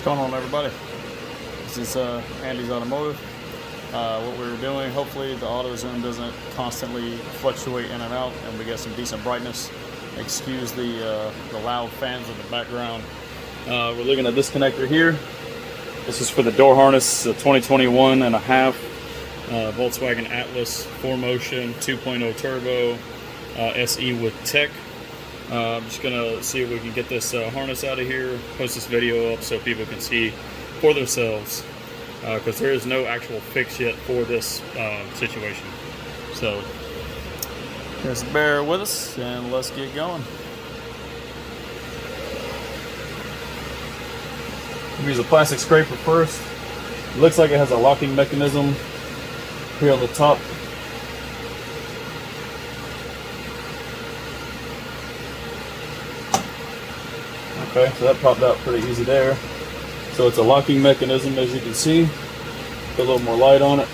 What's going on, everybody? This is Andy's Automotive. What we were doing, hopefully the auto zoom doesn't constantly fluctuate in and out and we get some decent brightness. Excuse the loud fans in the background. We're looking at this connector here. This is for the door harness, a 2021 and a half Volkswagen Atlas 4Motion 2.0 turbo SE with tech. I'm just gonna see if we can get this harness out of here, post this video up so people can see for themselves, because there is no actual fix yet for this situation. So just bear with us and let's get going. Use a plastic scraper first. It looks like it has a locking mechanism here on the top. Okay, so that popped out pretty easy there. So it's a locking mechanism, as you can see. Put a little more light on it.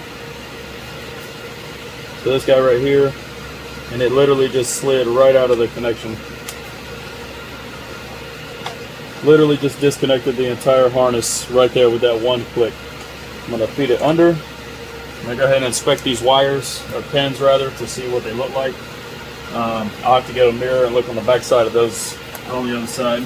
So this guy right here, and it literally just slid right out of the connection. Literally just disconnected the entire harness right there with that one click. I'm going to feed it under. I'm going to go ahead and inspect these wires, or pins rather, to see what they look like. I'll have to get a mirror and look on the back side of those on the other side.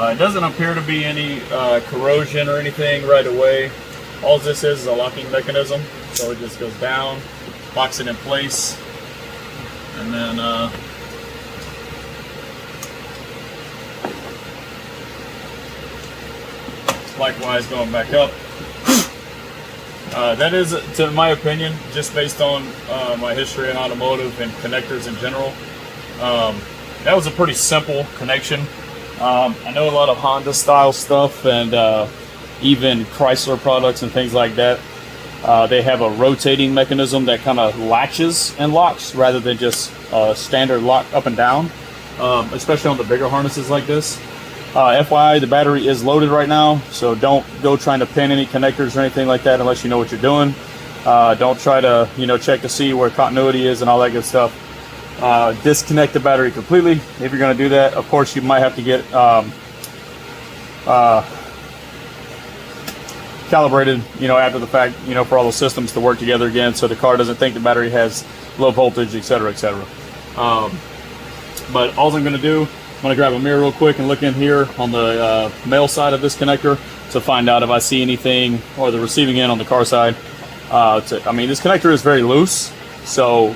It doesn't appear to be any corrosion or anything right away. All this is a locking mechanism, so it just goes down, locks it in place, and then likewise going back up. That is, to my opinion, just based on my history in automotive and connectors in general, that was a pretty simple connection. I know a lot of Honda style stuff and even Chrysler products and things like that, they have a rotating mechanism that kind of latches and locks rather than just standard lock up and down, especially on the bigger harnesses like this. FYI, the battery is loaded right now, so don't go trying to pin any connectors or anything like that unless you know what you're doing. Don't try to check to see where continuity is and all that good stuff. Disconnect the battery completely if you're going to do that. Of course, you might have to get calibrated, after the fact, for all the systems to work together again, so the car doesn't think the battery has low voltage, etc., etc. But all I'm going to do, I'm going to grab a mirror real quick and look in here on the male side of this connector to find out if I see anything, or the receiving end on the car side. This connector is very loose, so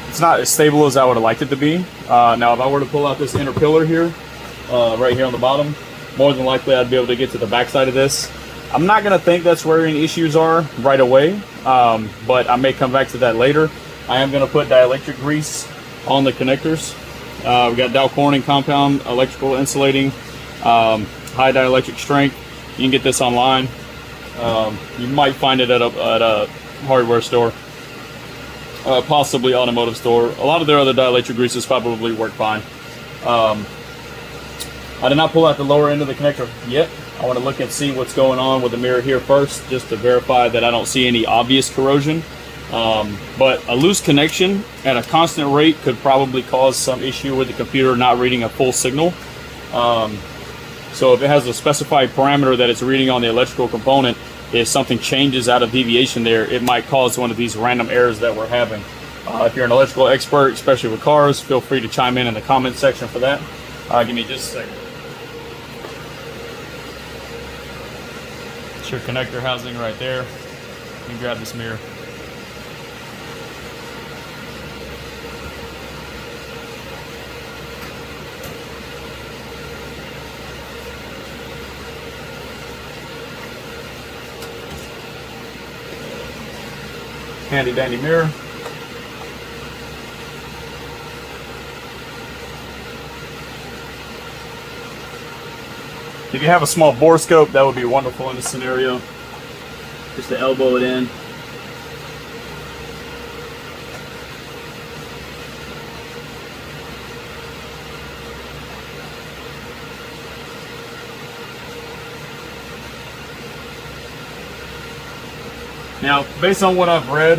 it's not as stable as I would have liked it to be. Now, if I were to pull out this inner pillar here, right here on the bottom, more than likely I'd be able to get to the back side of this. I'm not going to think that's where any issues are right away, but I may come back to that later. I am going to put dielectric grease on the connectors. We got Dow Corning compound electrical insulating, high dielectric strength. You can get this online. You might find it at a hardware store. Possibly automotive store. A lot of their other dielectric greases probably work fine. I did not pull out the lower end of the connector yet. I want to look and see what's going on with the mirror here first, just to verify that I don't see any obvious corrosion. But a loose connection at a constant rate could probably cause some issue with the computer not reading a full signal. So if it has a specified parameter that it's reading on the electrical component, if something changes out of deviation there, it might cause one of these random errors that we're having. If you're an electrical expert, especially with cars, feel free to chime in the comment section for that. Give me just a second. It's your connector housing right there. You can grab this mirror. Handy dandy mirror. If you have a small bore scope, that would be wonderful in this scenario. just to elbow it in. Now, based on what I've read,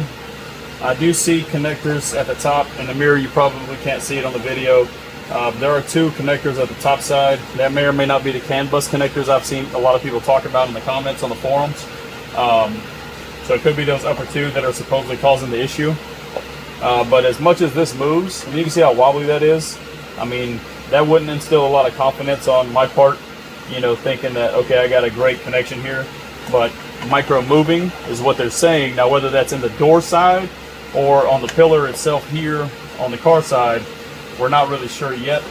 I do see connectors at the top. In the mirror, you probably can't see it on the video. There are two connectors at the top side. That may or may not be the CAN bus connectors I've seen a lot of people talk about in the comments on the forums. So it could be those upper two that are supposedly causing the issue. But as much as this moves, and you can see how wobbly that is, I mean, that wouldn't instill a lot of confidence on my part, you know, thinking that, okay, I got a great connection here. But micro moving is what they're saying. Now, whether that's in the door side or on the pillar itself here on the car side, we're not really sure yet.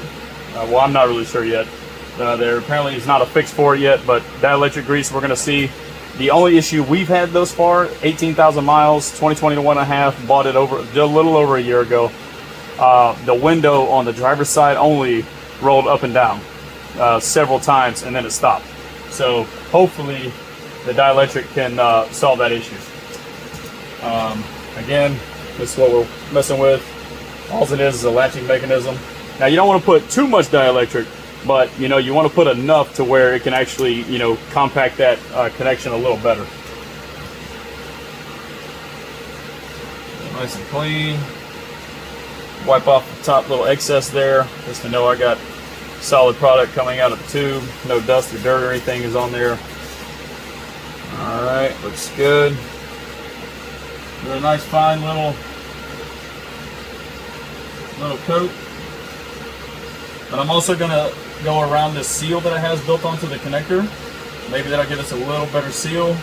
Well, I'm not really sure yet. There apparently is not a fix for it yet, but dielectric grease, we're going to see. The only issue we've had thus far, 18,000 miles, 2021 and a half, bought it over a little over a year ago. The window on the driver's side only rolled up and down several times, and then it stopped. So hopefully the dielectric can solve that issue. Again, this is what we're messing with. All it is a latching mechanism. Now, you don't want to put too much dielectric, but you know, you want to put enough to where it can actually, you know, compact that connection a little better. Nice and clean. Wipe off the top little excess there, just to know I got solid product coming out of the tube. No dust or dirt or anything is on there. All right, looks good. Do a nice fine little coat. But I'm also gonna go around this seal that it has built onto the connector. Maybe that'll give us a little better seal.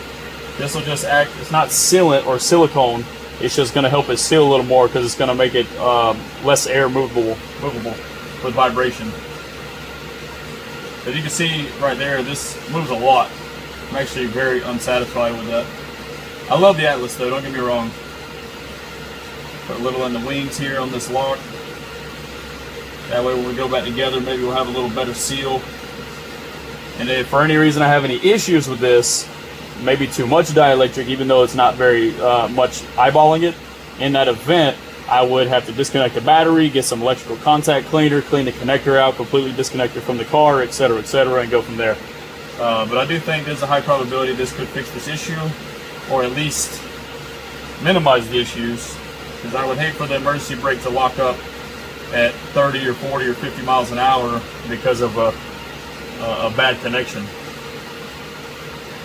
This will just act, it's not sealant or silicone, it's just gonna help it seal a little more because it's gonna make it less air movable with vibration. As you can see right there, this moves a lot. I'm actually very unsatisfied with that. I love the Atlas though, don't get me wrong. Put a little in the wings here on this lock. That way when we go back together, maybe we'll have a little better seal. And if for any reason I have any issues with this, maybe too much dielectric, even though it's not very much eyeballing it, in that event, I would have to disconnect the battery, get some electrical contact cleaner, clean the connector out, completely disconnect it from the car, etc., and go from there. But I do think there's a high probability this could fix this issue, or at least minimize the issues, because I would hate for the emergency brake to lock up at 30 or 40 or 50 miles an hour because of a bad connection.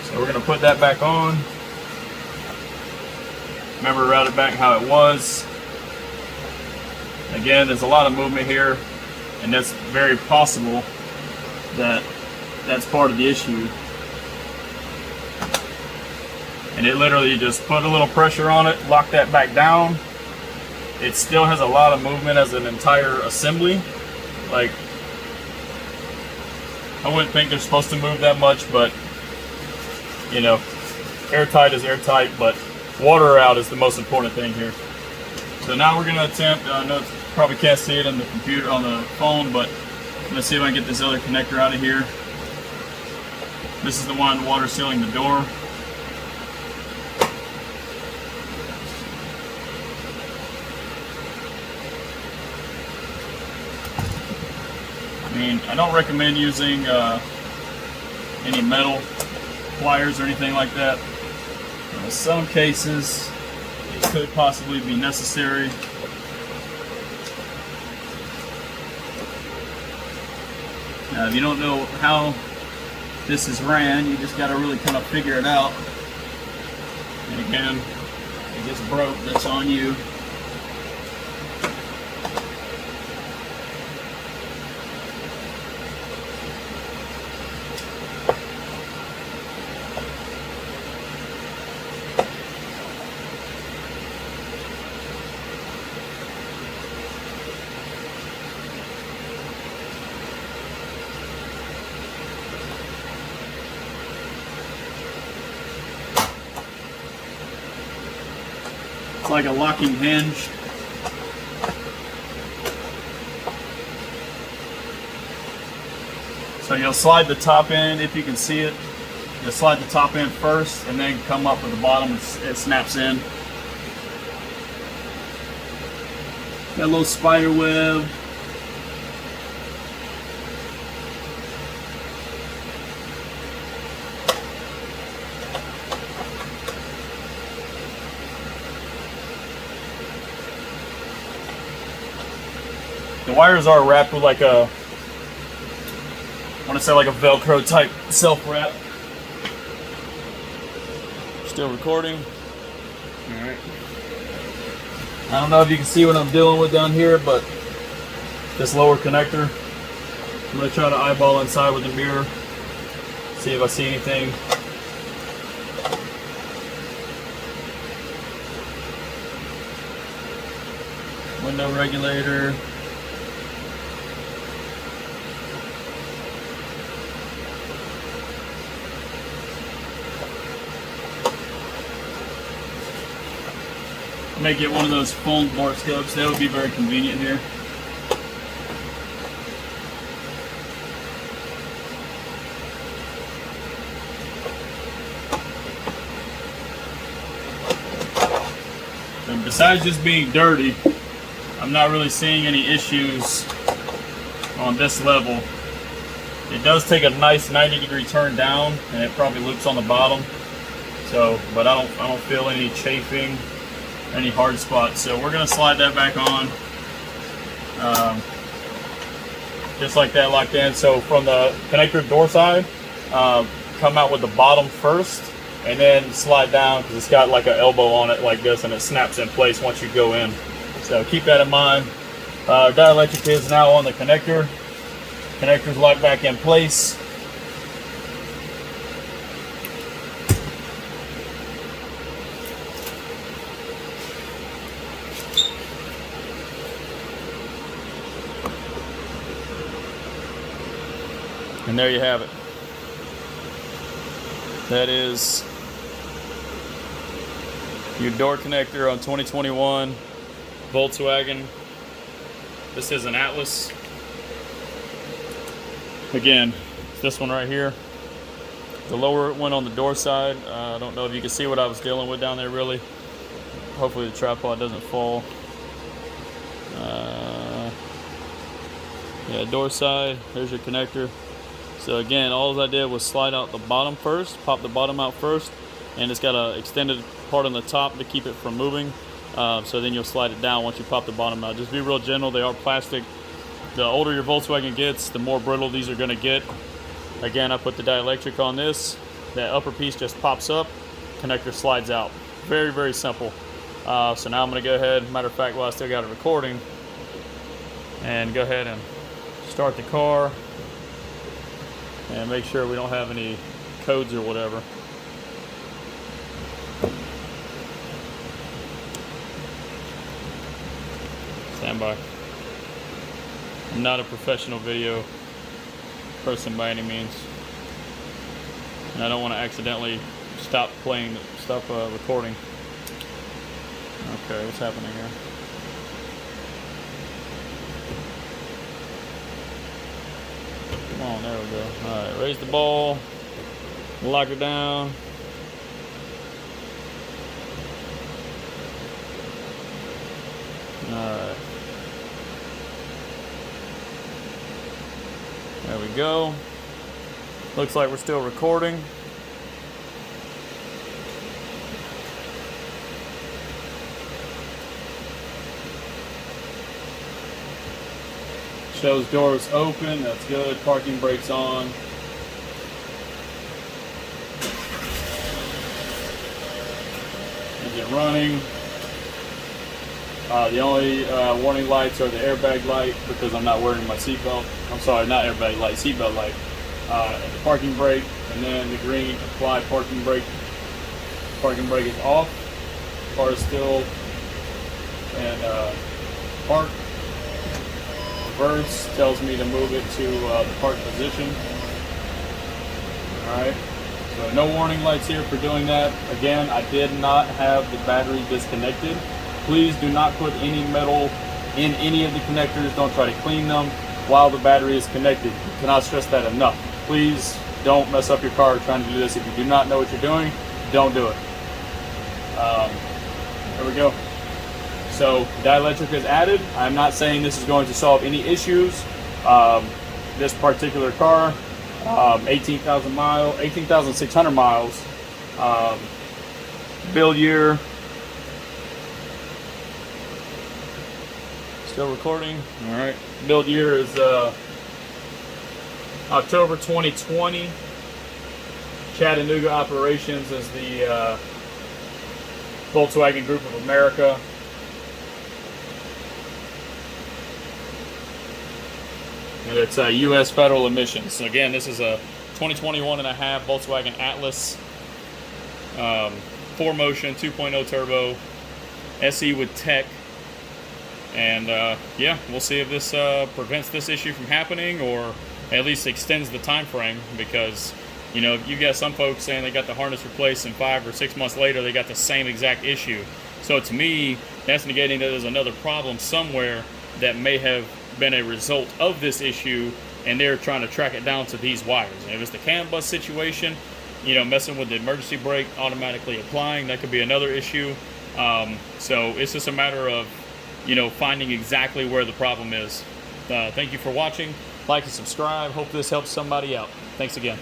So we're going to put that back on. Remember, route it back how it was. Again, there's a lot of movement here, and that's very possible that that's part of the issue. And it literally just put a little pressure on it, lock that back down. It still has a lot of movement as an entire assembly. Like, I wouldn't think they're supposed to move that much, but you know, airtight is airtight, but water out is the most important thing here. So now we're gonna attempt, I know you probably can't see it on the computer, on the phone, but let's see if I can get this other connector out of here. This is the one water sealing the door. I mean, I don't recommend using any metal pliers or anything like that. In some cases, it could possibly be necessary. Now, if you don't know how this is ran, you just got to really kind of figure it out. And again, it gets broke, that's on you. It's like a locking hinge. So you'll slide the top in if you can see it. You slide the top in first and then come up with the bottom. It snaps in. Got a little spider web. The wires are wrapped with like a, I want to say like a Velcro type self-wrap. Still recording. All right. I don't know if you can see what I'm dealing with down here, but this lower connector, I'm going to try to eyeball inside with the mirror, see if I see anything. Window regulator. I may get one of those foam bar scopes. That would be very convenient here. And besides just being dirty, I'm not really seeing any issues on this level. It does take a nice 90-degree turn down, and it probably loops on the bottom. So, but I don't feel any chafing, any hard spots. So we're gonna slide that back on, just like that, locked in. So from the connector door side, come out with the bottom first, and then slide down because it's got like an elbow on it like this, and it snaps in place once you go in. So keep that in mind. Dielectric is now on the connector. Connector's locked back in place. And there you have it. That is your door connector on 2021 Volkswagen. This is an Atlas. Again, this one right here. The lower one on the door side. I don't know if you can see what I was dealing with down there really. Hopefully the tripod doesn't fall. Yeah, door side, there's your connector. So again, all I did was slide out the bottom first, pop the bottom out first, and it's got an extended part on the top to keep it from moving. So then you'll slide it down once you pop the bottom out. Just be real gentle. They are plastic. The older your Volkswagen gets, the more brittle these are going to get. Again, I put the dielectric on this. That upper piece just pops up, connector slides out. Very, very simple. So now I'm going to go ahead, matter of fact, while I still got it recording, and go ahead and start the car and make sure we don't have any codes or whatever. Stand by. I'm not a professional video person by any means, and I don't want to accidentally stop recording. Okay, what's happening here? Come on, there we go. Alright, raise the ball, lock it down. Alright. There we go. Looks like we're still recording. Shows doors open, that's good. Parking brakes on. Engine running. The only warning lights are the airbag light because I'm not wearing my seatbelt. I'm sorry, not airbag light, seatbelt light. The parking brake, and then the green apply parking brake. Parking brake is off. Car is still in park. Reverse tells me to move it to the park position. Alright, so no warning lights here for doing that. Again, I did not have the battery disconnected. Please do not put any metal in any of the connectors. Don't try to clean them while the battery is connected. Cannot stress that enough. Please Don't mess up your car trying to do this. If you do not know what you're doing, don't do it. There we go. So dielectric is added. I'm not saying this is going to solve any issues. This particular car, 18,600 miles. Build year. Still recording. All right. Build year is October 2020. Chattanooga Operations is the Volkswagen Group of America. And it's U.S. federal emissions. So again, this is a 2021.5 Volkswagen Atlas, 4Motion, 2.0 turbo, SE with tech. And yeah, we'll see if this prevents this issue from happening, or at least extends the time frame, because you know, you got some folks saying they got the harness replaced and 5 or 6 months later they got the same exact issue. So to me, that's negating that there's another problem somewhere that may have been a result of this issue, and they're trying to track it down to these wires. And if it's the CAN bus situation, you know, messing with the emergency brake automatically applying, that could be another issue. So it's just a matter of, you know, finding exactly where the problem is. Thank you for watching. Like and subscribe. Hope this helps somebody out. Thanks again.